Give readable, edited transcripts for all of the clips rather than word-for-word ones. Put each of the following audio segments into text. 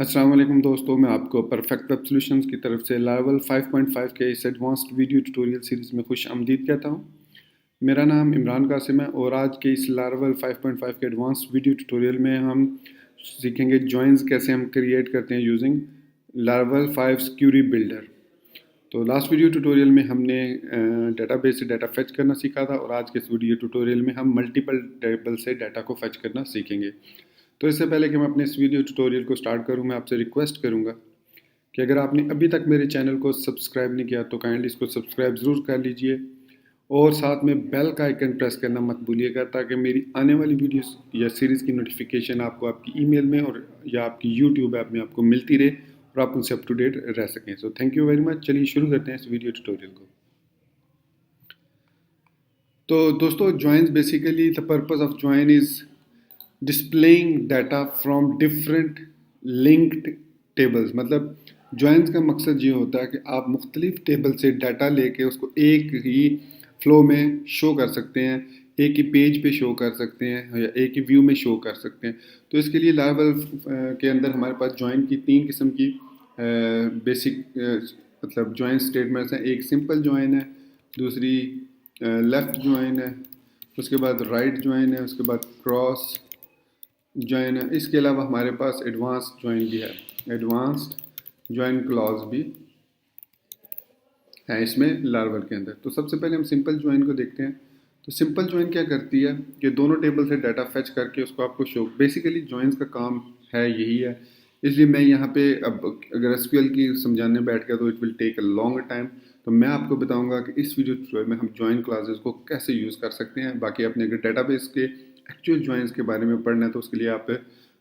अस्सलाम वालेकुम दोस्तों, मैं आपको परफेक्ट वेब सॉल्यूशंस की तरफ से लारावेल 5.5 के इस एडवांस्ड वीडियो ट्यूटोरियल सीरीज़ में खुश आमदीद कहता हूँ। मेरा नाम इमरान कासिम है और आज के इस लारावेल 5.5 के एडवांस्ड वीडियो ट्यूटोरियल में हम सीखेंगे जॉइंस कैसे हम क्रिएट करते हैं यूजिंग लारावेल 5 क्यूरी बिल्डर। तो लास्ट वीडियो ट्यूटोरियल में हमने डेटाबेस से डाटा फेच करना सीखा था और आज के इस वीडियो ट्यूटोरियल में हम मल्टीपल टेबल से डाटा को फेच करना सीखेंगे। तो इससे पहले कि मैं अपने इस वीडियो ट्यूटोरियल को स्टार्ट करूं, मैं आपसे रिक्वेस्ट करूंगा कि अगर आपने अभी तक मेरे चैनल को सब्सक्राइब नहीं किया तो काइंडली इसको सब्सक्राइब ज़रूर कर लीजिए और साथ में बेल का आइकन प्रेस करना मत भूलिएगा ताकि मेरी आने वाली वीडियोस या सीरीज़ की नोटिफिकेशन आपको आपकी ईमेल में और या आपकी यूट्यूब ऐप में आपको मिलती रहे और आप उनसे अप टू डेट रह सकें। सो थैंक यू वेरी मच। चलिए शुरू करते हैं इस वीडियो ट्यूटोरियल को। तो दोस्तों, joins basically the purpose of join is displaying data from different linked tables. मतलब ज्वाइंस का मकसद ये होता है कि आप मुख्तलिफ टेबल से डाटा लेके उसको एक ही फ्लो में शो कर सकते हैं, एक ही पेज पे शो कर सकते हैं या एक ही व्यू में शो कर सकते हैं। तो इसके लिए लारावेल के अंदर हमारे पास ज्वाइन की तीन किस्म की बेसिक मतलब ज्वाइन स्टेटमेंट्स हैं। एक सिंपल ज्वाइन है, दूसरी लेफ़्ट ज्वाइन है, उसके बाद राइट ज्वाइन है, उसके बाद क्रॉस ज्वाइन है। इसके अलावा हमारे पास एडवांस्ड ज्वाइन भी है, एडवांस्ड ज्वाइन क्लॉज भी है इसमें लारावेल के अंदर। तो सबसे पहले हम सिंपल ज्वाइन को देखते हैं। तो सिंपल ज्वाइन क्या करती है कि दोनों टेबल से डाटा फेच करके उसको आपको शो, बेसिकली ज्वाइंस का काम है यही है। इसलिए मैं यहाँ पे अब अगर एसक्यूएल की समझाने बैठ गया तो it will take a long time. तो मैं आपको बताऊंगा कि इस वीडियो ट्यूटोरियल में हम ज्वाइन क्लासेस को कैसे यूज़ कर सकते हैं। बाकी अपने अगर डाटाबेस के एक्चुअल ज्वाइंस के बारे में पढ़ना है तो उसके लिए आप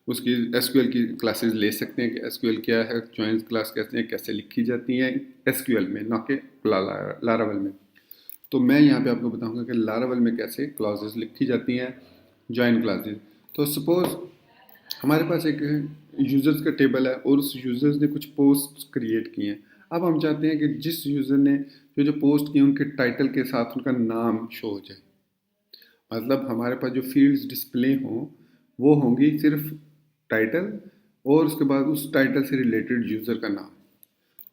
उसकी एसक्यूएल की क्लासेस ले सकते हैं कि एसक्यूएल क्या है, ज्वाइंस क्लास कैसे हैं, कैसे लिखी जाती हैं एसक्यूएल में, ना कि लारावेल में। तो मैं यहाँ पे आपको बताऊंगा कि लारावेल में कैसे क्लासेस लिखी जाती हैं, ज्वाइन क्लासेस। तो सपोज हमारे पास एक यूज़र्स का टेबल है और उस यूज़र्स ने कुछ पोस्ट क्रिएट किए हैं। अब हम चाहते हैं कि जिस यूज़र ने जो पोस्ट किए उनके टाइटल के साथ उनका नाम शो हो जाए। मतलब हमारे पास जो फील्ड्स डिस्प्ले हों वो होंगी सिर्फ टाइटल और उसके बाद उस टाइटल से रिलेटेड यूज़र का नाम।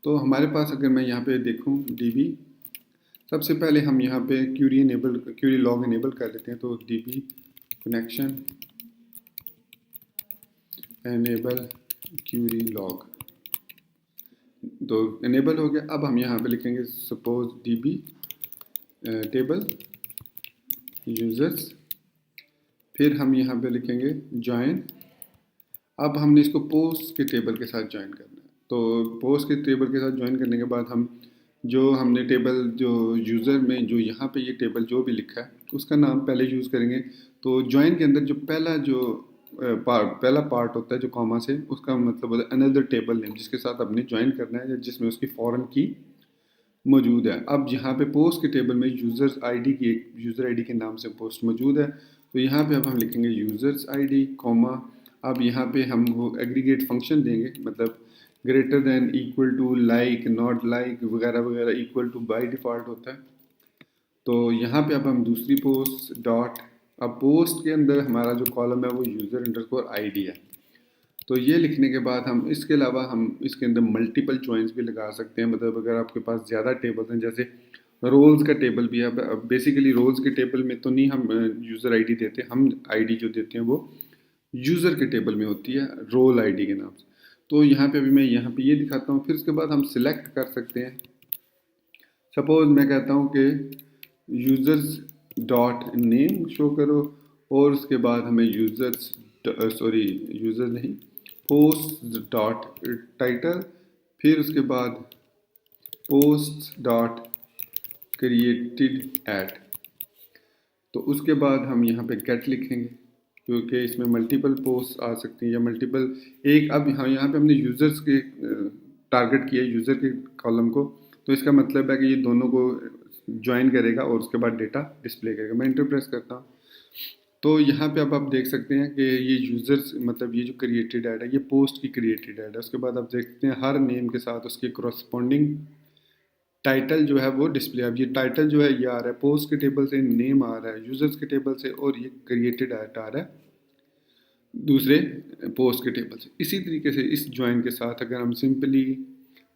तो हमारे पास अगर मैं यहाँ पे देखूँ डीबी, सबसे पहले हम यहाँ पे क्यूरी लॉग इनेबल कर लेते हैं। तो DB connection enable query log, तो इनेबल हो गया। अब हम यहाँ पे लिखेंगे सपोज डीबी टेबल यूजर्स, फिर हम यहाँ पे लिखेंगे ज्वाइन। अब हमने इसको पोस्ट के टेबल के साथ ज्वाइन करना है। तो पोस्ट के टेबल के साथ ज्वाइन करने के बाद हम जो हमने टेबल जो यूज़र में जो यहाँ पे ये टेबल जो भी लिखा है उसका नाम पहले यूज़ करेंगे। तो ज्वाइन के अंदर जो पहला पार्ट होता है जो कॉमा से, उसका मतलब होता है अनदर टेबल नेम जिसके साथ आपने ज्वाइन करना है या जिसमें उसकी फॉरेन की मौजूद है। अब यहाँ पे पोस्ट के टेबल में यूज़र्स आईडी की यूज़र आईडी के नाम से पोस्ट मौजूद है। तो यहाँ पे अब हम लिखेंगे यूज़र्स आईडी कॉमा। अब यहाँ पे हम वो एग्रीगेट फंक्शन देंगे, मतलब greater than, equal to, like, not like वगैरह वगैरह, इक्वल टू बाय डिफ़ॉल्ट होता है। तो यहाँ पे अब हम दूसरी पोस्ट डॉट, अब पोस्ट के अंदर हमारा जो कॉलम है वो यूज़र अंडरस्कोर आईडी है। तो ये लिखने के बाद हम इसके अलावा हम इसके अंदर मल्टीपल ज्वाइंस भी लगा सकते हैं। मतलब अगर आपके पास ज़्यादा टेबल्स हैं, जैसे रोल्स का टेबल भी है। अब बेसिकली रोल्स के टेबल में तो नहीं हम यूज़र आईडी देते, हम आईडी जो देते हैं वो यूज़र के टेबल में होती है रोल आईडी के नाम से। तो यहाँ पे भी मैं यहाँ पे ये दिखाता हूँ। फिर उसके बाद हम सिलेक्ट कर सकते हैं। सपोज मैं कहता हूँ कि यूज़र्स डॉट नेम शो करो और उसके बाद हमें यूज़र नहीं, पोस्ट डॉट टाइटल, फिर उसके बाद पोस्ट डॉट क्रिएटेड एट। तो उसके बाद हम यहाँ पे गेट लिखेंगे क्योंकि इसमें मल्टीपल पोस्ट आ सकती हैं या मल्टीपल एक। अब यहाँ पे हमने यूज़र्स के टारगेट किया यूज़र के कॉलम को, तो इसका मतलब है कि ये दोनों को ज्वाइन करेगा और उसके बाद डेटा डिस्प्ले करेगा। मैं इंटर प्रेस करता हूँ तो यहाँ पे अब आप देख सकते हैं कि ये यूज़र्स मतलब ये जो क्रिएटेड ऐड है ये पोस्ट की क्रिएटेड ऐड है। उसके बाद आप देखते हैं हर नेम के साथ उसके करस्पॉन्डिंग टाइटल जो है वो डिस्प्ले। अब ये टाइटल जो है ये आ रहा है पोस्ट के टेबल से, नेम आ रहा है यूज़र्स के टेबल से और ये क्रिएटेड ऐड आ रहा है दूसरे पोस्ट के टेबल से। इसी तरीके से इस ज्वाइन के साथ अगर हम सिंपली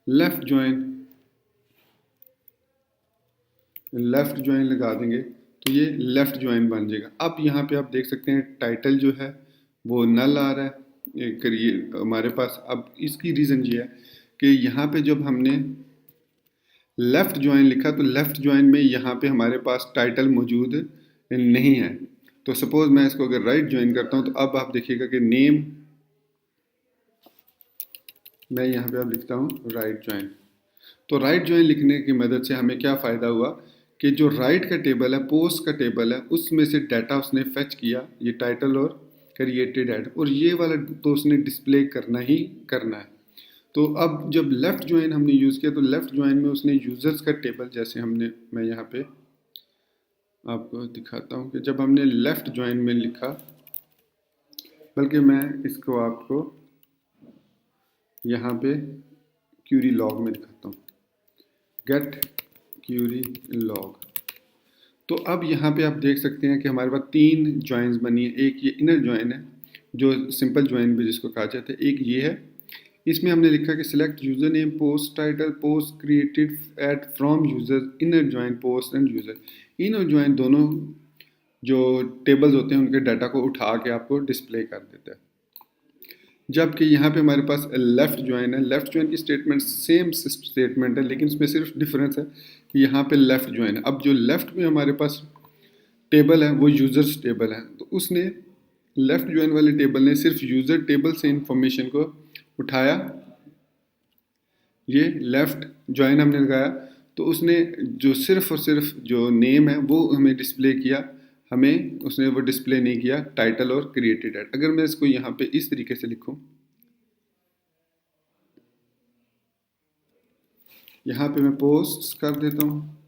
लेफ़्ट ज्वाइन लगा देंगे तो ये लेफ़्ट ज्वाइन बन जाएगा। अब यहाँ पे आप देख सकते हैं टाइटल जो है वो नल आ रहा है करिए हमारे पास। अब इसकी रीज़न ये है कि यहाँ पे जब हमने लेफ़्ट ज्वाइन लिखा तो लेफ़्ट ज्वाइन में यहाँ पे हमारे पास टाइटल मौजूद नहीं है। तो सपोज़ मैं इसको अगर राइट ज्वाइन करता हूँ तो अब आप देखिएगा कि नेम मैं यहाँ पे अब लिखता हूँ राइट ज्वाइन। तो राइट ज्वाइन लिखने की मदद से हमें क्या फ़ायदा हुआ कि जो राइट का टेबल है, पोस्ट का टेबल है, उसमें से डाटा उसने फेच किया, ये टाइटल और क्रिएटेड ऐड, और ये वाला तो उसने डिस्प्ले करना ही करना है। तो अब जब लेफ़्ट ज्वाइन हमने यूज़ किया तो लेफ़्ट ज्वाइन में उसने यूज़र्स का टेबल, जैसे हमने, मैं यहाँ पे आपको दिखाता हूँ कि जब हमने लेफ़्ट ज्वाइन में लिखा, बल्कि मैं इसको आपको यहाँ पे क्यूरी लॉग में दिखाता हूँ, गेट क्यूरी लॉग। तो अब यहाँ पे आप देख सकते हैं कि हमारे पास 3 ज्वाइंस बनी है। एक ये इनर ज्वाइन है जो सिंपल ज्वाइन भी जिसको कहा जाता है, एक ये है। इसमें हमने लिखा कि select user name, post title, post created at from user, inner join post end user. Inner join दोनों जो टेबल्स होते हैं उनके डाटा को उठा के आपको डिस्प्ले कर देता है। जबकि यहाँ पे हमारे पास लेफ़्ट ज्वाइन है। लेफ़्ट ज्वाइन की स्टेटमेंट सेम स्टेटमेंट है, लेकिन इसमें सिर्फ डिफरेंस है कि यहाँ पे लेफ़्ट ज्वाइन है। अब जो लेफ़्ट में हमारे पास टेबल है वो यूज़र्स टेबल है, तो उसने लेफ़्ट ज्वाइन वाले टेबल ने सिर्फ यूज़र टेबल से इंफॉर्मेशन को उठाया, ये लेफ़्ट ज्वाइन हमने लगाया तो उसने जो सिर्फ और सिर्फ जो नेम है वो हमें डिस्प्ले किया, हमें उसने वो डिस्प्ले नहीं किया टाइटल और क्रिएटेड एड। अगर मैं इसको यहाँ पे इस तरीके से लिखूँ, यहाँ पे मैं पोस्ट्स कर देता हूँ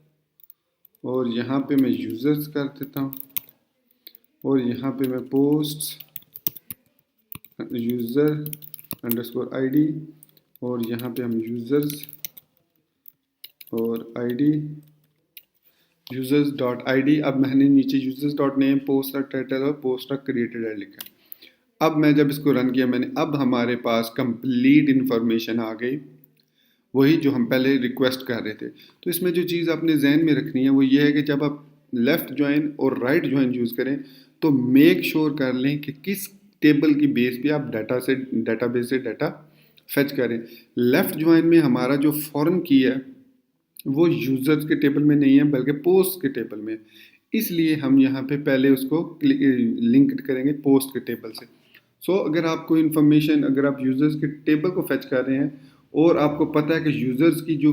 और यहाँ पे मैं यूज़र्स कर देता हूँ और यहाँ पे मैं पोस्ट्स यूज़र अंडरस्कोर आईडी और यहाँ पे हम यूज़र्स और आईडी यूज़र्स डॉट आईडी। अब मैंने नीचे users dot name, post title और पोस्ट क्रिएटेड एड लिखा। अब मैं जब इसको रन किया मैंने, अब हमारे पास कंप्लीट इन्फॉर्मेशन आ गई, वही जो हम पहले रिक्वेस्ट कर रहे थे। तो इसमें जो चीज़ आपने जहन में रखनी है वो ये है कि जब आप लेफ़्ट ज्वाइन और राइट ज्वाइन यूज़ करें तो मेक श्योर कर लें कि किस टेबल की बेस पे आप डाटाबेस से डाटा फेच करें। लेफ़्ट ज्वाइन में हमारा जो फॉरेन की है वो यूज़र्स के टेबल में नहीं है बल्कि पोस्ट के टेबल में, इसलिए हम यहाँ पे पहले उसको लिंक करेंगे पोस्ट के टेबल से। सो अगर आपको इन्फॉर्मेशन, अगर आप यूज़र्स के टेबल को फेच कर रहे हैं और आपको पता है कि यूज़र्स की जो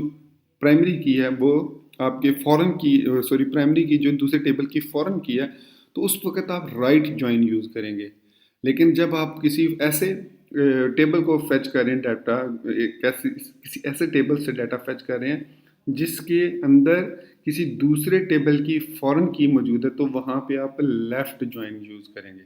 प्राइमरी की है वो आपके फॉरेन की, सॉरी प्राइमरी की जो दूसरे टेबल की फॉरेन की है, तो उस वक्त आप राइट ज्वाइन यूज़ करेंगे। लेकिन जब आप किसी ऐसे टेबल को फेच करें डाटा, किसी ऐसे टेबल से डाटा फेच कर रहे हैं जिसके अंदर किसी दूसरे टेबल की फॉरेन की मौजूद है, तो वहाँ पे आप लेफ़्ट ज्वाइन यूज़ करेंगे।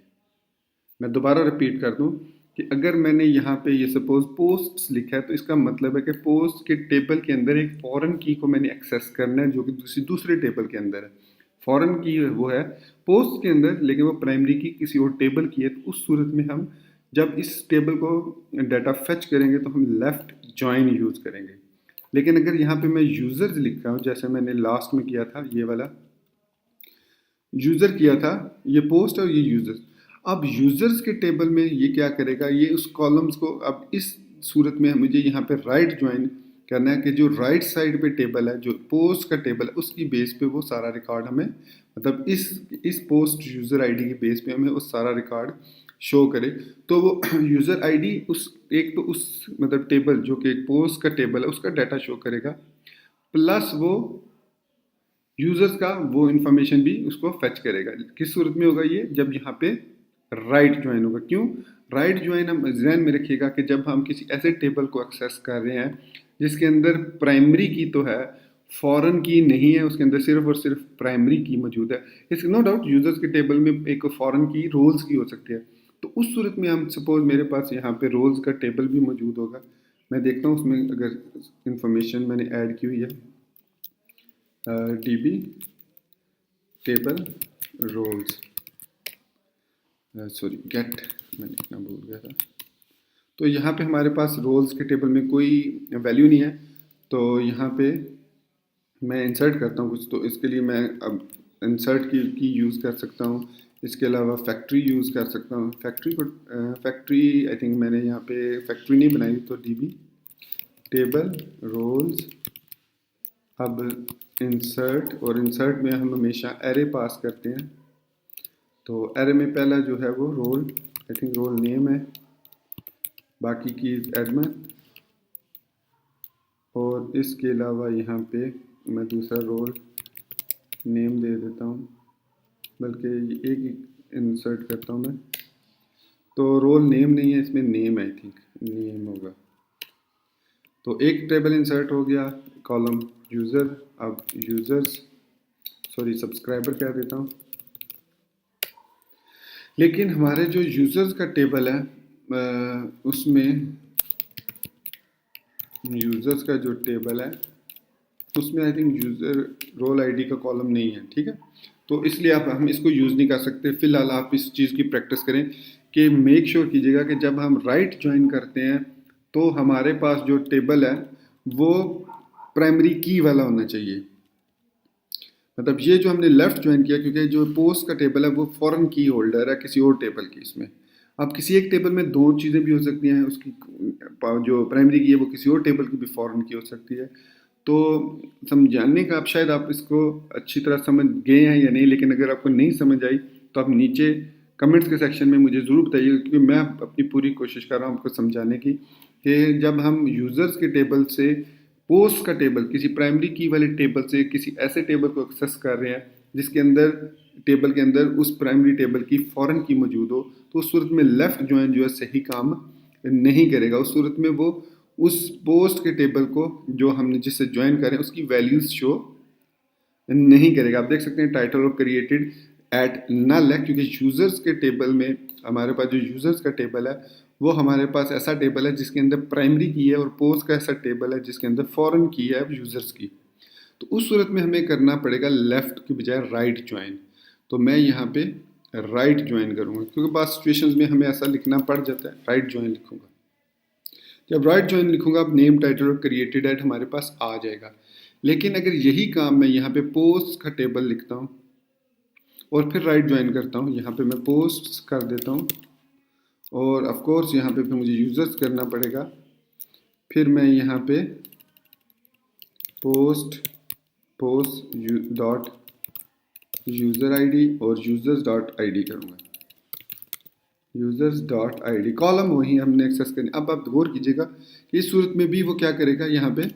मैं दोबारा रिपीट कर दूं कि अगर मैंने यहाँ पे ये सपोज पोस्ट्स लिखा है तो इसका मतलब है कि पोस्ट के टेबल के अंदर एक फॉरेन की को मैंने एक्सेस करना है जो कि दूसरे टेबल के अंदर है। फॉरेन की वो है पोस्ट के अंदर, लेकिन वो प्राइमरी की किसी और टेबल की है। तो उस सूरत में हम जब इस टेबल को डाटा फेच करेंगे तो हम लेफ़्ट ज्वाइन यूज़ करेंगे। लेकिन अगर यहाँ पे मैं यूज़र्स लिख रहा हूँ, जैसे मैंने लास्ट में किया था, ये वाला यूज़र किया था, ये पोस्ट और ये यूज़र्स। अब यूज़र्स के टेबल में ये क्या करेगा, ये उस कॉलम्स को, अब इस सूरत में मुझे यहाँ पे राइट ज्वाइन करना है कि जो राइट साइड पे टेबल है, जो पोस्ट का टेबल है, उसकी बेस पे वो सारा रिकॉर्ड हमें, मतलब इस पोस्ट यूज़र आईडी के बेस पे हमें वो सारा रिकॉर्ड शो करे। तो वो यूज़र आईडी उस एक तो उस मतलब टेबल जो कि एक पोस्ट का टेबल है उसका डाटा शो करेगा, प्लस वो यूज़र्स का वो इन्फॉर्मेशन भी उसको फेच करेगा। किस सूरत में होगा ये, जब यहाँ पे राइट ज्वाइन होगा। क्यों राइट ज्वाइन, हम ध्यान में रखिएगा कि जब हम किसी ऐसे टेबल को एक्सेस कर रहे हैं जिसके अंदर प्राइमरी की तो है, फॉरेन की नहीं है, उसके अंदर सिर्फ और सिर्फ प्राइमरी की मौजूद है। इसके नो डाउट यूज़र्स के टेबल में एक फॉरेन की रोल्स की हो सकती है। तो उस सूरत में हम सपोज मेरे पास यहाँ पे रोल्स का टेबल भी मौजूद होगा, मैं देखता हूँ उसमें अगर इंफॉर्मेशन मैंने ऐड की हुई है, DB table roles. Sorry get मैं लिखना भूल गया था। तो यहाँ पे हमारे पास रोल्स के टेबल में कोई वैल्यू नहीं है, तो यहाँ पे मैं इंसर्ट करता हूँ कुछ, तो इसके लिए मैं अब इंसर्ट की यूज़ कर सकता हूँ। इसके अलावा फैक्ट्री यूज़ कर सकता हूँ। फैक्ट्री आई थिंक मैंने यहाँ पे फैक्ट्री नहीं बनाई, तो डीबी टेबल रोल्स। अब इंसर्ट, और इंसर्ट में हम हमेशा एरे पास करते हैं। तो एरे में पहला जो है वो role, I think role name है, बाकी की एडमिन, और इसके अलावा यहाँ पे मैं दूसरा रोल नेम दे देता हूँ, बल्कि एक इंसर्ट करता हूँ मैं। तो रोल नेम नहीं है इसमें, नेम आई थिंक नेम होगा। तो एक टेबल इंसर्ट हो गया, कॉलम यूज़र। अब यूज़र्स, सॉरी सब्सक्राइबर कह देता हूँ। लेकिन हमारे जो यूज़र्स का टेबल है उसमें यूज़र्स का जो टेबल है उसमें I think user role ID का कॉलम नहीं है, ठीक है। तो इसलिए आप हम इसको यूज़ नहीं कर सकते। फिलहाल आप इस चीज़ की प्रैक्टिस करें कि मेक श्योर कीजिएगा कि जब हम राइट ज्वाइन करते हैं तो हमारे पास जो टेबल है वो प्राइमरी की वाला होना चाहिए। मतलब ये जो हमने लेफ्ट ज्वाइन किया, क्योंकि जो पोस्ट का टेबल है वो फॉरेन की होल्डर है किसी और टेबल की। इसमें अब किसी एक टेबल में दो चीज़ें भी हो सकती हैं, उसकी जो प्राइमरी की है वो किसी और टेबल की भी फॉरेन की हो सकती है। तो समझाने का आप शायद आप इसको अच्छी तरह समझ गए हैं या नहीं, लेकिन अगर आपको नहीं समझ आई तो आप नीचे कमेंट्स के सेक्शन में मुझे ज़रूर बताइए, क्योंकि मैं अपनी पूरी कोशिश कर रहा हूँ आपको समझाने की कि जब हम यूज़र्स के टेबल से पोस्ट का टेबल, किसी प्राइमरी की वाले टेबल से किसी ऐसे टेबल को एक्सेस कर रहे हैं जिसके अंदर टेबल के अंदर उस प्राइमरी टेबल की फॉरेन की मौजूद हो, तो उस सूरत में लेफ़्ट ज्वाइन जो है सही काम नहीं करेगा। उस सूरत में वो उस पोस्ट के टेबल को जो हमने जिससे ज्वाइन करें उसकी वैल्यूज़ शो नहीं करेगा। आप देख सकते हैं टाइटल और क्रिएटेड एट नल है, क्योंकि यूज़र्स के टेबल में हमारे पास जो यूज़र्स का टेबल है वो हमारे पास ऐसा टेबल है जिसके अंदर प्राइमरी की है, और पोस्ट का ऐसा टेबल है जिसके अंदर फॉरेन की है यूज़र्स की। तो उस सूरत में हमें करना पड़ेगा लेफ़्ट की बजाय राइट ज्वाइन। तो मैं यहाँ पे राइट ज्वाइन करूँगा, क्योंकि बात सिचुएशंस में हमें ऐसा लिखना पड़ जाता है। राइट ज्वाइन लिखूँगा। जब राइट ज्वाइन लिखूँगा अब नेम टाइटल और क्रिएटेड एट हमारे पास आ जाएगा। लेकिन अगर यही काम मैं यहाँ पे पोस्ट का टेबल लिखता हूँ और फिर राइट ज्वाइन करता हूँ, यहाँ पे मैं पोस्ट कर देता हूँ, और ऑफ कोर्स यहाँ पे फिर मुझे यूज़र्स करना पड़ेगा। फिर मैं यहाँ पे पोस्ट डॉट यूज़र आईडी और यूज़र्स डॉट आईडी करूँगा। यूज़र्स डॉट आईडी कॉलम वही हमने एक्सेस करनी। अब आप गौर कीजिएगा कि इस सूरत में भी वो क्या करेगा, यहाँ पे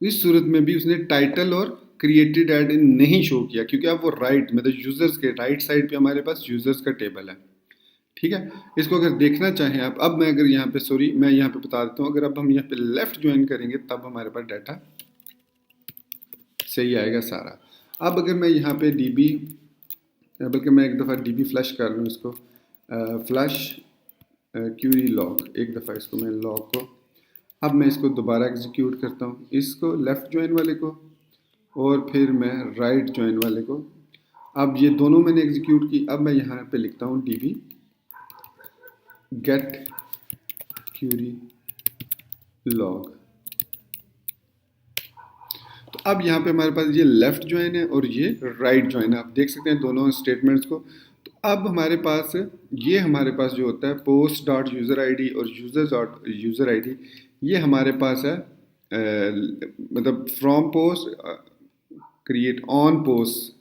इस सूरत में भी उसने टाइटल और क्रिएटेड एड नहीं शो किया, क्योंकि अब वो राइट मतलब यूज़र्स के राइट साइड पे हमारे पास यूज़र्स का टेबल है, ठीक है। इसको अगर देखना चाहें आप, अब मैं अगर यहाँ पे सॉरी मैं यहाँ पे बता देता हूँ, अगर अब हम यहाँ पे लेफ्ट ज्वाइन करेंगे तब हमारे पास डाटा सही आएगा सारा। अब अगर मैं यहाँ पे डीबी, बल्कि मैं एक दफ़ा डीबी फ्लश कर लूँ इसको, फ्लश क्यूरी लॉग, एक दफ़ा इसको मैं लॉग को, अब मैं इसको दोबारा एग्जीक्यूट करता हूँ, इसको लेफ़्ट ज्वाइन वाले को और फिर मैं राइट ज्वाइन वाले को। अब ये दोनों मैंने एग्जीक्यूट की। अब मैं यहाँ पे लिखता हूँ डीबी गेट क्यूरी लॉग। तो अब यहाँ पे हमारे पास ये लेफ़्ट ज्वाइन है और ये राइट ज्वाइन है। आप देख सकते हैं दोनों स्टेटमेंट्स को। तो अब हमारे पास ये हमारे पास जो होता है पोस्ट डॉट यूज़र आईडी और यूज़र डॉट यूज़र आईडी, ये हमारे पास है मतलब from post create on post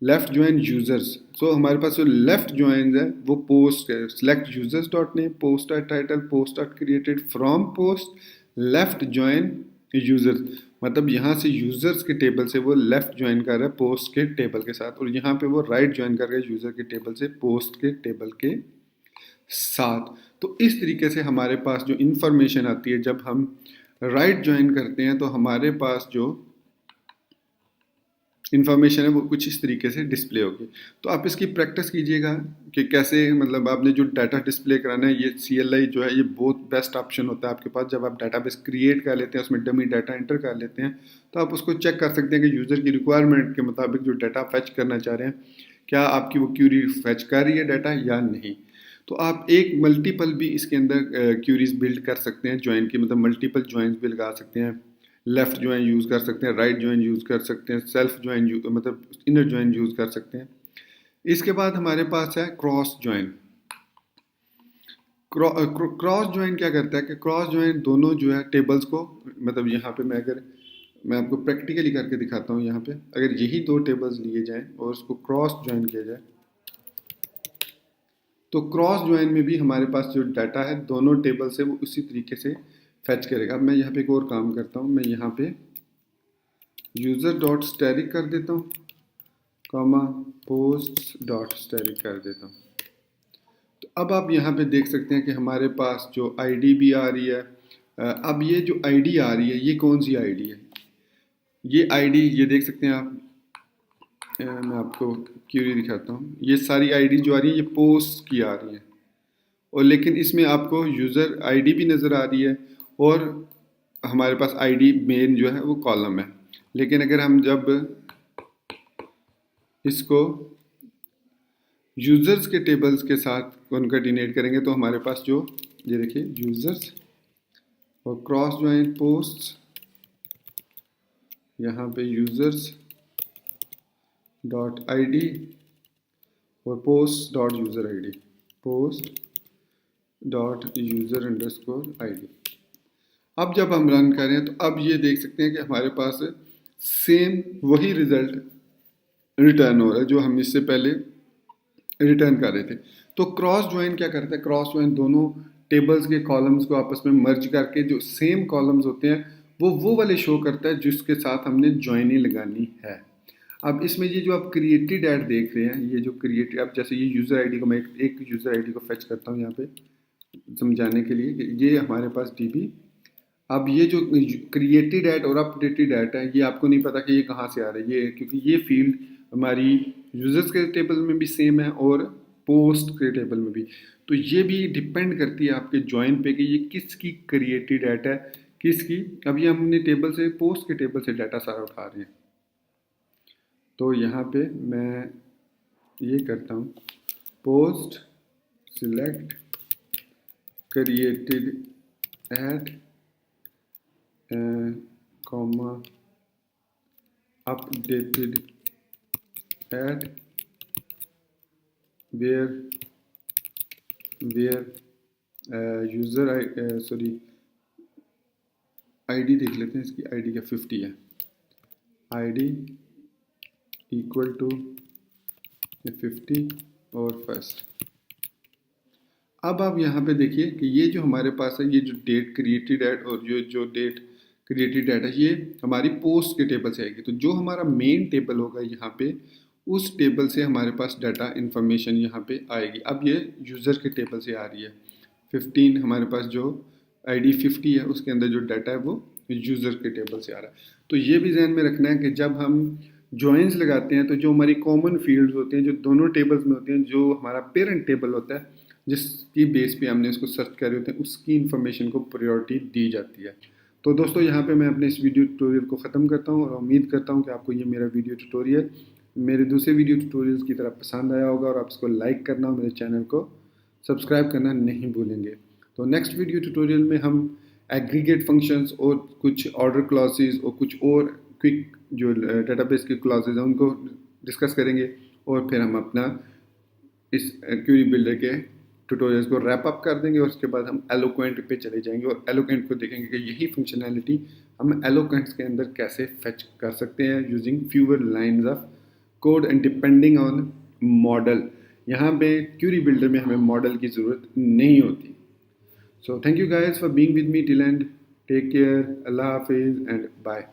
left join users. So हमारे पास जो लेफ्ट ज्वाइन है वो पोस्ट है, select users dot name post dot title post dot created from post left join users. मतलब यहाँ से यूज़र्स के टेबल से वो लेफ़्ट ज्वाइन कर रहा है पोस्ट के टेबल के साथ, और यहाँ पे वो राइट ज्वाइन कर रहा है यूज़र के टेबल से पोस्ट के टेबल के साथ। तो इस तरीके से हमारे पास जो इन्फॉर्मेशन आती है जब हम राइट ज्वाइन करते हैं, तो हमारे पास जो इन्फॉर्मेशन है वो कुछ इस तरीके से डिस्प्ले होगी। तो आप इसकी प्रैक्टिस कीजिएगा कि कैसे मतलब आपने जो डाटा डिस्प्ले कराना है, ये CLI जो है ये बहुत बेस्ट ऑप्शन होता है आपके पास। जब आप डाटाबेस क्रिएट कर लेते हैं, उसमें डमी डाटा एंटर कर लेते हैं, तो आप उसको चेक कर सकते हैं कि यूज़र की रिक्वायरमेंट के मुताबिक जो डाटा फैच करना चाह रहे हैं क्या आपकी वो क्यूरी फैच कर रही है डाटा या नहीं। तो आप एक मल्टीपल भी इसके अंदर क्यूरीज बिल्ड कर सकते हैं ज्वाइन की, मतलब मल्टीपल ज्वाइंस भी लगा सकते हैं, लेफ्ट ज्वाइन यूज़ कर सकते हैं, राइट ज्वाइन यूज़ कर सकते हैं, सेल्फ ज्वाइन मतलब इनर ज्वाइन यूज़ कर सकते हैं। इसके बाद हमारे पास है क्रॉस ज्वाइन। क्रॉस ज्वाइन क्या करता है कि क्रॉस ज्वाइन दोनों जो है टेबल्स को, मतलब यहाँ पे मैं आपको प्रैक्टिकली करके दिखाता हूँ। यहाँ पे अगर यही दो टेबल्स लिए जाएं और उसको क्रॉस ज्वाइन किया जाए, तो क्रॉस ज्वाइन में भी हमारे पास जो डाटा है दोनों टेबल से वो उसी तरीके से फैच करेगा। अब मैं यहाँ पे एक और काम करता हूँ, मैं यहाँ पे यूज़र डॉट स्टैटिक कर देता हूँ, कॉमा पोस्ट डॉट स्टैटिक कर देता हूँ। तो अब आप यहाँ पे देख सकते हैं कि हमारे पास जो आईडी भी आ रही है। अब ये जो आईडी आ रही है ये कौन सी आईडी है, ये आईडी ये देख सकते हैं आप। मैं आपको क्यूरी दिखाता हूँ, ये सारी आईडी जो आ रही है ये पोस्ट की आ रही है, और लेकिन इसमें आपको यूज़र आईडी भी नज़र आ रही है और हमारे पास आईडी मेन जो है वो कॉलम है। लेकिन अगर हम जब इसको यूज़र्स के टेबल्स के साथ कॉन्कैटिनेट करेंगे तो हमारे पास जो ये देखिए यूज़र्स और क्रॉस ज्वाइन पोस्ट, यहाँ पे यूज़र्स डॉट आईडी और post dot user ID, post dot user underscore ID. अब जब हम रन करें तो अब ये देख सकते हैं कि हमारे पास सेम वही रिजल्ट रिटर्न हो रहा है जो हम इससे पहले रिटर्न कर रहे थे। तो क्रॉस ज्वाइन क्या करता है, क्रॉस ज्वाइन दोनों टेबल्स के कॉलम्स को आपस में मर्ज करके जो सेम कॉलम्स होते हैं वो वाले शो करता है जिसके साथ हमने ज्वाइनिंग लगानी है। अब इसमें ये जो आप क्रिएटेड ऐड देख रहे हैं, ये जो क्रिएटेड, अब जैसे ये यूज़र आईडी को मैं एक यूज़र आईडी को फेच करता हूँ यहाँ पे समझाने के लिए कि ये हमारे पास डीबी। अब ये जो क्रिएटेड ऐड और अपडेटेड ऐड है ये आपको नहीं पता कि ये कहाँ से आ रहा है, ये क्योंकि ये फील्ड हमारी यूज़र्स के टेबल में भी सेम है और पोस्ट के टेबल में भी। तो ये भी डिपेंड करती है आपके ज्वाइन पे कि ये किसकी क्रिएटेड ऐड है किसकी। अभी हम अपने टेबल से पोस्ट के टेबल से डाटा सारा उठा रहे हैं। तो यहाँ पे मैं ये करता हूँ post select created at comma updated at where user sorry ID देख लेते हैं, इसकी आईडी क्या 50 है, आईडी इक्वल टू 50 और फर्स्ट। अब आप यहाँ पे देखिए कि ये जो हमारे पास है ये जो डेट क्रिएटेड ऐड और जो डेट क्रिएटेड ऐड है ये हमारी पोस्ट के टेबल से आएगी। तो जो हमारा मेन टेबल होगा यहाँ पे उस टेबल से हमारे पास डाटा इन्फॉर्मेशन यहाँ पे आएगी। अब ये यूज़र के टेबल से आ रही है 15, हमारे पास जो आईडी 50 है उसके अंदर जो डाटा है वो यूज़र के टेबल से आ रहा है। तो ये भी ध्यान में रखना है कि जब हम ज्वाइंस लगाते हैं तो जो हमारी कॉमन फील्ड्स होते हैं जो दोनों टेबल्स में होते हैं, जो हमारा पेरेंट टेबल होता है जिसकी बेस पे हमने इसको सर्च कर रहे होते हैं उसकी इन्फॉर्मेशन को प्रायोरिटी दी जाती है। तो दोस्तों यहाँ पे मैं अपने इस वीडियो ट्यूटोरियल को ख़त्म करता हूँ और उम्मीद करता हूँ कि आपको ये मेरा वीडियो ट्यूटोरियल मेरे दूसरे वीडियो ट्यूटोरियल्स की तरह पसंद आया होगा और आप इसको लाइक करना और मेरे चैनल को सब्सक्राइब करना नहीं भूलेंगे। तो नेक्स्ट वीडियो ट्यूटोरियल में हम एग्रीगेट फंक्शंस और कुछ ऑर्डर क्लॉसेस और कुछ और क्विक जो डेटाबेस के क्लॉसेस हैं उनको डिस्कस करेंगे और फिर हम अपना इस क्यूरी बिल्डर के ट्यूटोरियल्स को रैप अप कर देंगे और उसके बाद हम एलोक्वेंट पे चले जाएंगे और एलोक्वेंट को देखेंगे कि यही फंक्शनैलिटी हम एलोक्वेंट्स के अंदर कैसे फेच कर सकते हैं using fewer lines of code and depending on model. यहाँ पे क्यूरी बिल्डर में हमें मॉडल की ज़रूरत नहीं होती। So thank you guys for being with me till end, take care, अल्लाह हाफिज़ एंड बाय।